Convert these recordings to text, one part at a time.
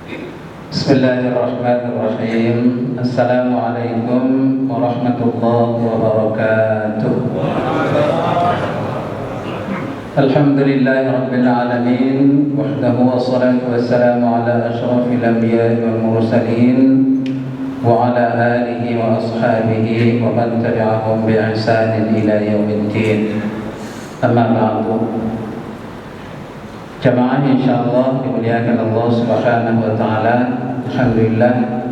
Bismillahirrahmanirrahim. Assalamualaikum warahmatullahi wabarakatuh. Alhamdulillahi rabbil alamin, wahdahu wassalatu wassalamu ala asyrafil anbiya'i wal mursalin wa ala alihi wa ashabihi wa man tabi'ahum bi ihsanin ila yaumiddin. Amma ba'du. Jamaah insyaallah dimuliakan Allah Subhanahu wa taala. Alhamdulillah,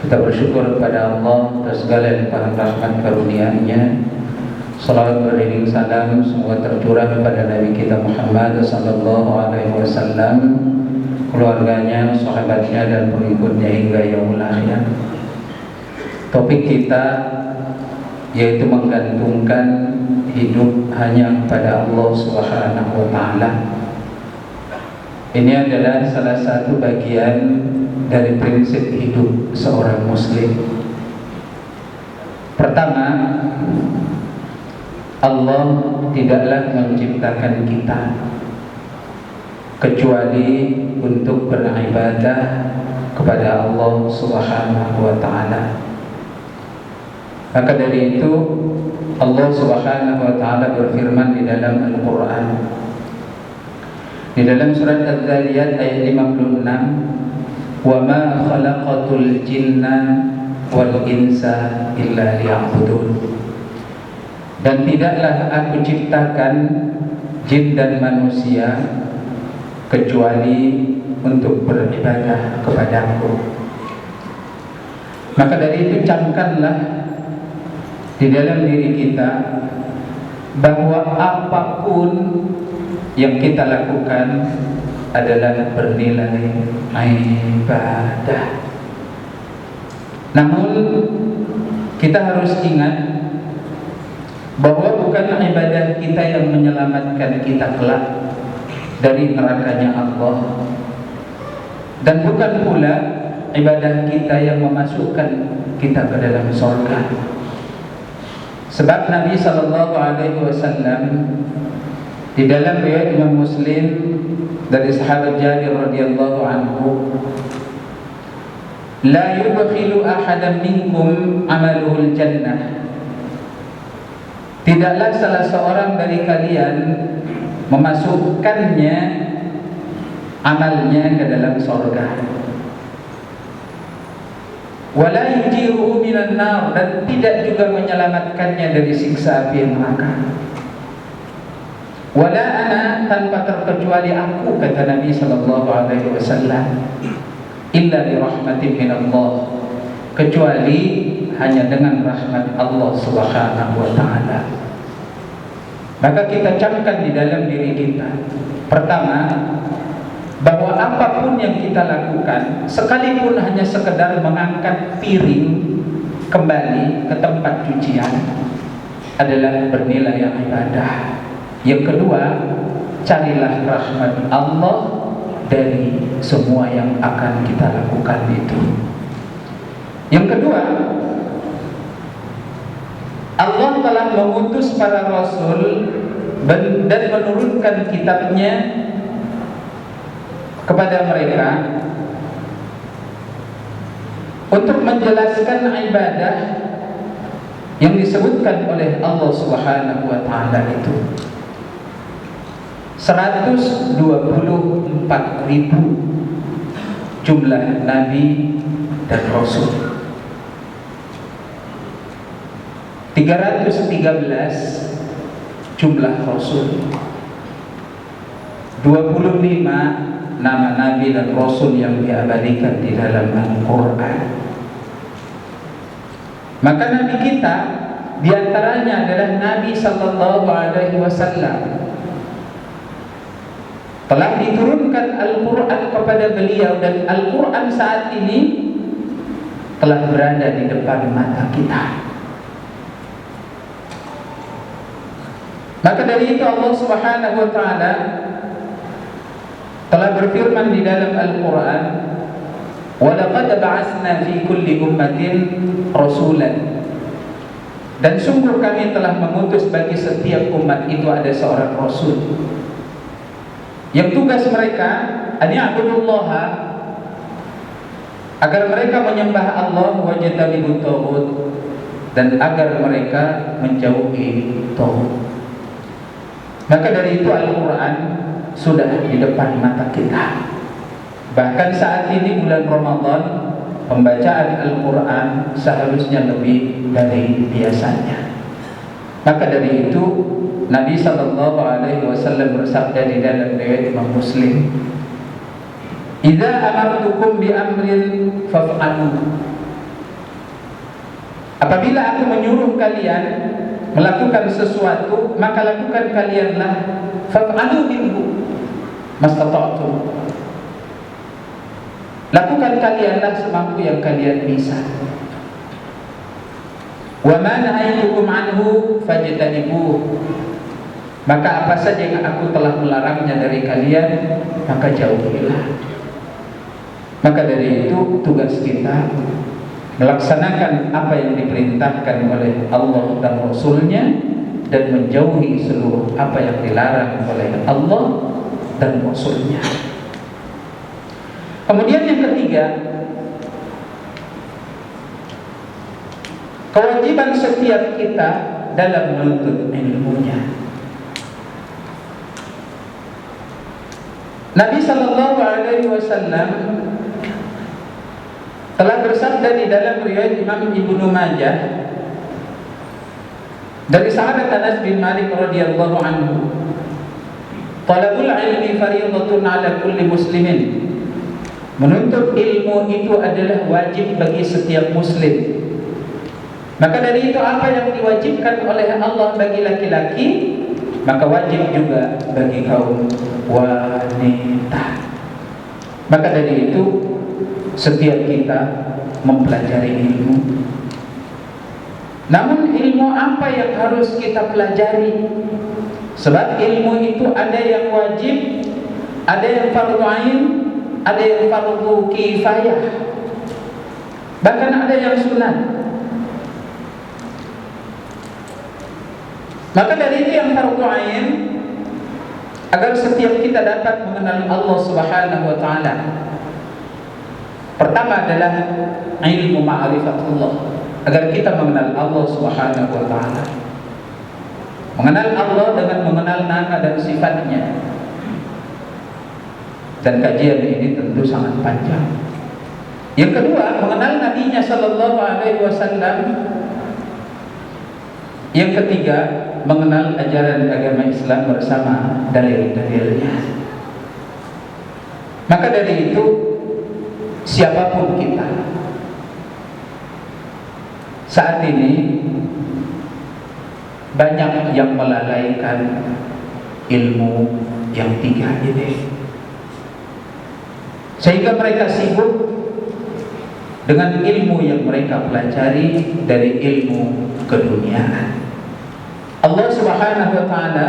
kita bersyukur kepada Allah atas segala limpahan rahmat karunia-Nya. Salawat beriring salam semoga tercurah kepada Nabi kita Muhammad sallallahu alaihi wasallam, keluarganya, sahabatnya dan pengikutnya hingga yaumul akhir. Topik kita yaitu menggantungkan hidup hanya kepada Allah Subhanahu wa taala. Ini adalah salah satu bagian dari prinsip hidup seorang muslim. Pertama, Allah tidaklah menciptakan kita kecuali untuk beribadah kepada Allah Subhanahu wa taala. Maka dari itu Allah Subhanahu wa taala berfirman di dalam Al-Qur'an, di dalam surat Az-Zariyat ayat 56, "Wa ma khalaqatul jinna wal insa illa liya'budun." Dan tidaklah aku ciptakan jin dan manusia kecuali untuk beribadah kepadaku. Maka dari itu camkanlah di dalam diri kita bahwa apapun yang kita lakukan adalah bernilai ibadah. Namun kita harus ingat bahwa bukan ibadah kita yang menyelamatkan kita kelak dari nerakanya Allah, dan bukan pula ibadah kita yang memasukkan kita ke dalam surga. Sebab Nabi sallallahu alaihi wasallam di dalam riwayat Imam Muslim dari sahabat Jabir radhiyallahu anhu, "La yudkhilu ahadan minkum amaluhul jannah." Tidaklah salah seorang dari kalian memasukkannya amalnya ke dalam surga. Wala yujiruhu minan nar, dan tidak juga menyelamatkannya dari siksa api neraka. Wala ana, tanpa terkecuali aku, kata Nabi sallallahu alaihi wasallam, illa bi rahmatin minallah, kecuali hanya dengan rahmat Allah Subhanahu wa taala. Maka kita camkan di dalam diri kita, pertama, bahwa apapun yang kita lakukan, sekalipun hanya sekedar mengangkat piring kembali ke tempat cucian, adalah bernilai ibadah. Yang kedua, carilah rahmat Allah dari semua yang akan kita lakukan itu. Yang kedua, Allah telah mengutus para rasul dan menurunkan kitabnya kepada mereka untuk menjelaskan ibadah yang disebutkan oleh Allah Subhanahu wa taala itu. 124.000 jumlah nabi dan rasul. 313 jumlah rasul. 25 nama nabi dan rasul yang diabadikan di dalam Al-Quran. Maka nabi kita diantaranya adalah Nabi sallallahu alaihi wasallam. Telah diturunkan Al-Quran kepada beliau, dan Al-Quran saat ini telah berada di depan mata kita. Maka dari itu Allah Subhanahu wa taala telah berfirman di dalam Al-Quran, "Wa laqad ba'atsna fi kulli ummatin rasulan." Dan sungguh kami telah mengutus bagi setiap umat itu ada seorang rasul yang tugas mereka an ya'budullaha agar mereka menyembah Allah wajtanibut taghut, dan agar mereka menjauhi taghut. Maka dari itu Al-Quran sudah di depan mata kita. Bahkan saat ini bulan Ramadan, pembacaan Al-Quran seharusnya lebih dari biasanya. Maka dari itu Nabi SAW bersabda di dalam riwayat Imam Muslim, "Idza amartukum bi amrin faf'alu." Apabila aku menyuruh kalian melakukan sesuatu, maka lakukan kalianlah. Faf'alu minhu mastata'tum. Lakukan kalianlah semampu yang kalian bisa. Wa ma nahaitukum anhu fajtanibuh. Maka apa saja yang aku telah melarangnya dari kalian, maka jauhilah. Maka dari itu tugas kita melaksanakan apa yang diperintahkan oleh Allah dan Rasul-Nya, dan menjauhi seluruh apa yang dilarang oleh Allah dan Rasul-Nya. Kemudian yang ketiga, kewajiban setiap kita dalam menuntut ilmunya. Nabi SAW telah bersabda di dalam riwayat Imam Ibnu Majah dari sahabat Anas bin Malik radhiyallahu anhu, "Talabul ilmi fardhatun 'ala kulli muslimin." Menuntut ilmu itu adalah wajib bagi setiap muslim. Maka dari itu apa yang diwajibkan oleh Allah bagi laki-laki, maka wajib juga bagi kaum wanita. Maka dari itu setiap kita mempelajari ilmu. Namun ilmu apa yang harus kita pelajari? Sebab ilmu itu ada yang wajib, ada yang fardhu ain, ada yang fardhu kifayah, bahkan ada yang sunat. Maka dari itu yang fardhu ain, agar setiap kita dapat mengenal Allah Subhanahu wa taala, pertama adalah ilmu ma'rifatullah, agar kita mengenal Allah Subhanahu wa taala. Mengenal Allah dengan mengenal nama dan sifatnya. Dan kajian ini tentu sangat panjang. Yang kedua, mengenal Nabi-Nya sallallahu alaihi wasallam. Yang ketiga, mengenal ajaran agama Islam bersama dalil-dalilnya. Maka dari itu, siapapun kita saat ini, banyak yang melalaikan ilmu yang tiga ini, sehingga mereka sibuk dengan ilmu yang mereka pelajari dari ilmu keduniaan. Allah Subhanahu wa taala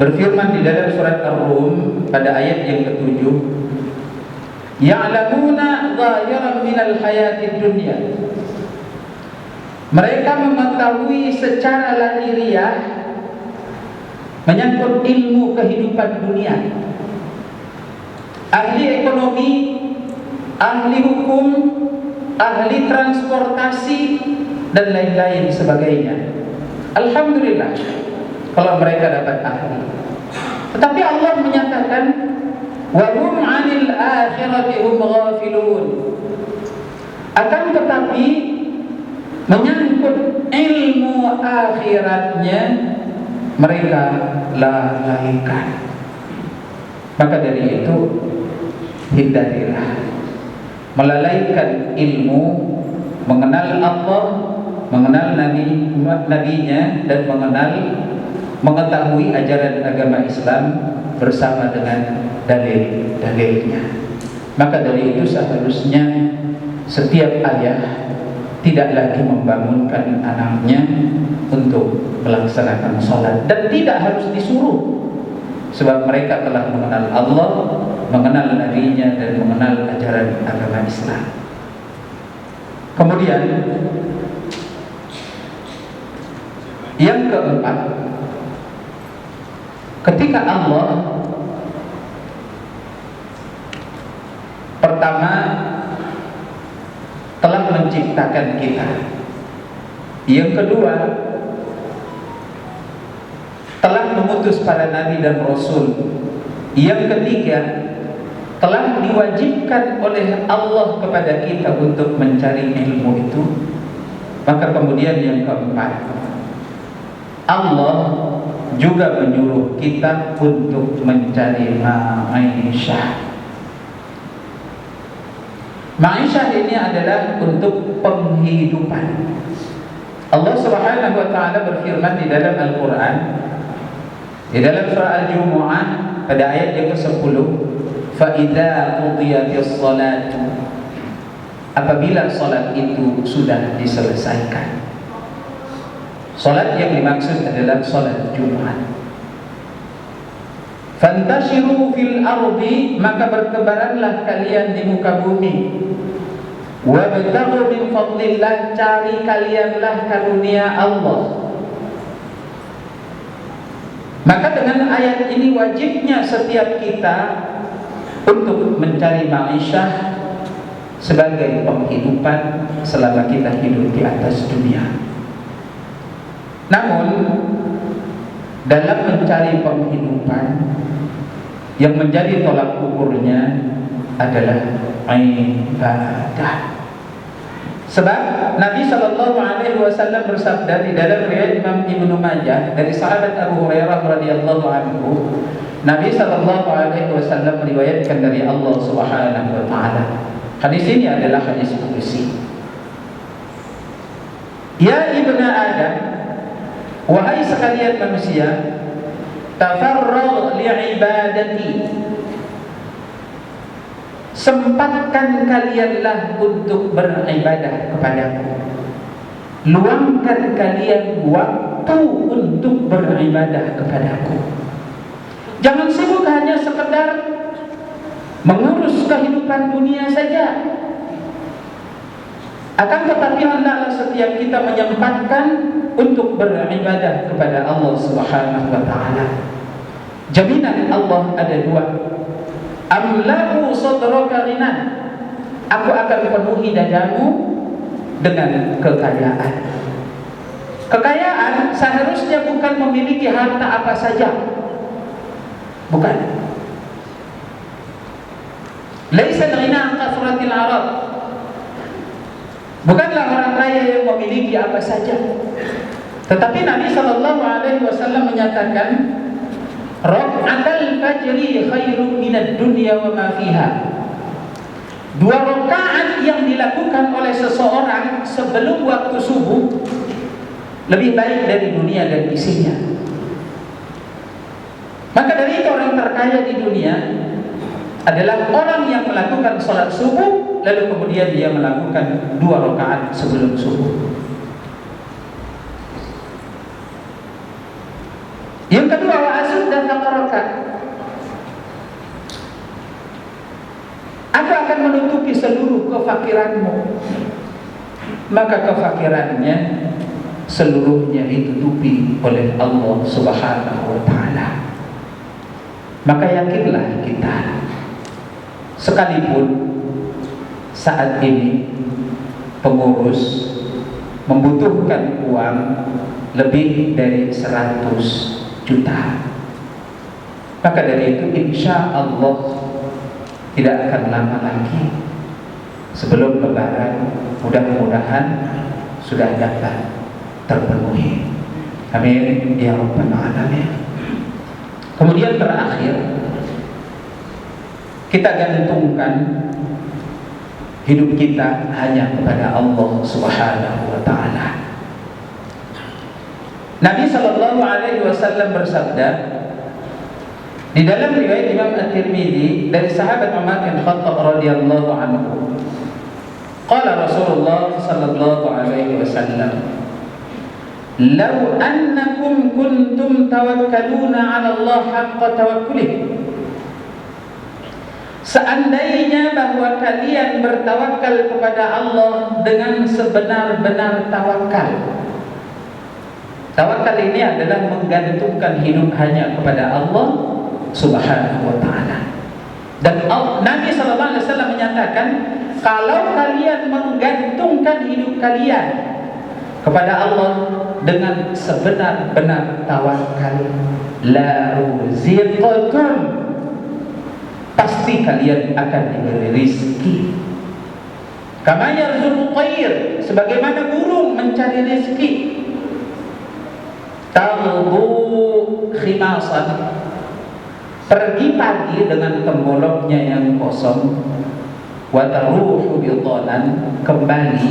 berfirman di dalam surat Ar-Rum pada ayat yang ke-7, "Ya'lamuna zahiran minal hayatid dunya." Mereka mengetahui secara lahiriah menyangkut ilmu kehidupan dunia. Ahli ekonomi, ahli hukum, ahli transportasi, dan lain-lain sebagainya. Alhamdulillah kalau mereka dapat ahli. Tetapi Allah menyatakan, "Wa hum 'anil akhirati hum ghafilun." Akan tetapi menyangkut ilmu akhiratnya mereka lalaikan. Maka dari itu hindarilah melalaikan ilmu, mengenal Allah, mengenal Nabi-Nya, dan mengetahui ajaran agama Islam bersama dengan dalil-dalilnya. Maka dari itu seharusnya setiap ayah tidak lagi membangunkan anaknya untuk melaksanakan sholat, dan tidak harus disuruh, sebab mereka telah mengenal Allah, mengenal Nabi-Nya, dan mengenal ajaran agama Islam. Kemudian yang keempat, ketika Allah pertama menciptakan kita. Yang kedua, telah mengutus para nabi dan rasul. Yang ketiga, telah diwajibkan oleh Allah kepada kita untuk mencari ilmu itu. Maka kemudian yang keempat, Allah juga menyuruh kita untuk mencari ma'isyah. Ma'isyah ini adalah untuk penghidupan. Allah Subhanahu wa taala berfirman di dalam Al-Qur'an, di dalam surah Al-Jumu'ah pada ayat yang ke-10, fa idza qudiyatis shalatu, apabila salat itu sudah diselesaikan. Salat yang dimaksud adalah salat Jumat. Fantashiru fil ardi, maka bertebaranlah kalian di muka bumi. Wabtaghu min fadlillah, cari kalianlah karunia Allah. Maka dengan ayat ini wajibnya setiap kita untuk mencari ma'isyah sebagai penghidupan selama kita hidup di atas dunia. Namun dalam mencari penghidupan, yang menjadi tolak ukurnya adalah ibadah. Sebab Nabi SAW bersabda di dalam riwayat Imam Ibnu Majah dari sahabat Abu Hurairah radhiyallahu anhu, Nabi SAW meriwayatkan dari Allah Subhanahu wa taala. Hadis ini adalah hadis qudsi. Ya ibna Adam, wahai sekalian manusia, tafarragh li'ibadati, sempatkan kalianlah untuk beribadah kepadaku. Luangkan kalian waktu untuk beribadah kepadaku. Jangan sibuk hanya sekedar mengurus kehidupan dunia saja. Akan tetapi hendaklah setiap kita menyempatkan untuk beribadah kepada Allah Subhanahu wa taala. Jaminan Allah ada dua. Amlahu sadraka ghinan, aku akan penuhi dadamu dengan kekayaan. Kekayaan seharusnya bukan memiliki harta apa saja. Bukan. Laisa al-ghina an kasratil arad. Bukanlah orang kaya yang memiliki apa saja. Tetapi Nabi SAW menyatakan, raka'atul fajri khairun minad dunya wa ma fiha. 2 rakaat yang dilakukan oleh seseorang sebelum waktu subuh lebih baik dari dunia dan isinya. Maka dari itu orang terkaya di dunia adalah orang yang melakukan sholat subuh lalu kemudian dia melakukan 2 rakaat sebelum subuh. Yang kedua, wa asudda faqraka, aku akan menutupi seluruh kefakiranmu. Maka kefakirannya seluruhnya ditutupi oleh Allah Subhanahu wa taala. Maka yakinlah kita, sekalipun saat ini pengurus membutuhkan uang lebih dari 100 juta, maka dari itu insya Allah tidak akan lama lagi sebelum Lebaran mudah-mudahan sudah dapat terpenuhi. Amin ya rabbal alamin. Kemudian terakhir, kita gantungkan hidup kita hanya kepada Allah Subhanahu wa taala. Nabi SAW bersabda di dalam riwayat Imam At-Tirmidzi dari sahabat Umar bin Khattab radhiyallahu anhu, qala Rasulullah sallallahu alaihi wasallam, "Law annakum kuntum tawakkaluna 'ala Allah haqqa tawakkulih." Seandainya bahwa kalian bertawakal kepada Allah dengan sebenar-benar tawakal. Tawakal ini adalah menggantungkan hidup hanya kepada Allah Subhanahu wa taala. Dan Nabi sallallahu alaihi wasallam menyatakan, kalau kalian menggantungkan hidup kalian kepada Allah dengan sebenar-benar tawakal, la ruziqtum, pasti kalian akan diberi rizki. Kama yarzuqu tayr, sebagaimana burung mencari rizki. Taghdu khimasan, pergi pagi dengan temboloknya yang kosong. Wa taruhu bitanan, kembali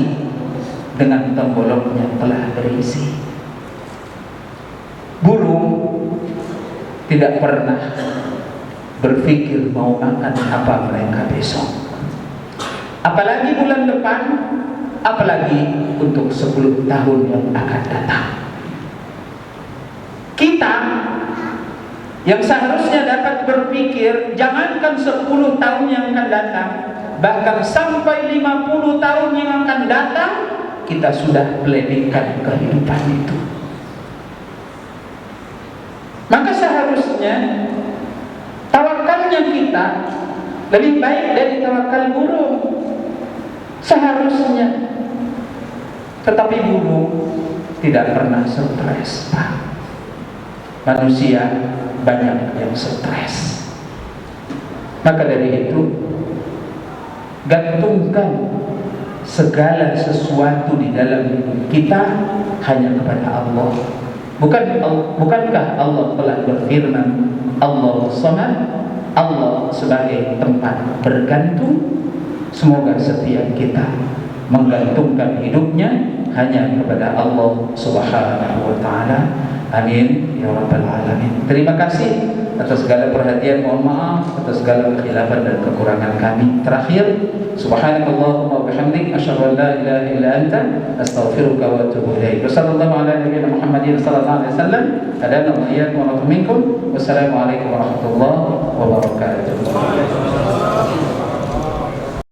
dengan temboloknya telah berisi. Burung tidak pernah berpikir mau makan apa mereka besok, apalagi bulan depan, apalagi untuk 10 tahun yang akan datang. Kita yang seharusnya dapat berpikir jangankan 10 tahun yang akan datang, bahkan sampai 50 tahun yang akan datang, kita sudah planning-kan kehidupan itu. Maka seharusnya tawakalnya kita lebih baik dari tawakal burung. Seharusnya. Tetapi burung tidak pernah stres, Pak. Manusia banyak yang stres. Maka dari itu, gantungkan segala sesuatu di dalam hidup kita hanya kepada Allah. Bukankah Allah telah berfirman, Allah Samad, Allah sebagai tempat bergantung? Semoga setiap kita menggantungkan hidupnya hanya kepada Allah Subhanahu wa ta'ala. Amin ya rabbal alamin. Terima kasih atas segala perhatian, mohon maaf atas segala kekhilafan dan kekurangan kami. Terakhir, subhanakallahumma wa bihamdik, asyhadu an la ilaha illa anta, astaghfiruka wa atubu ilaik. Wassallallahu ala nabiyyina Muhammadin sallallahu alaihi wasallam. Adana wa iyyakum wa minkum. Wassalamu alaikum warahmatullahi wabarakatuh.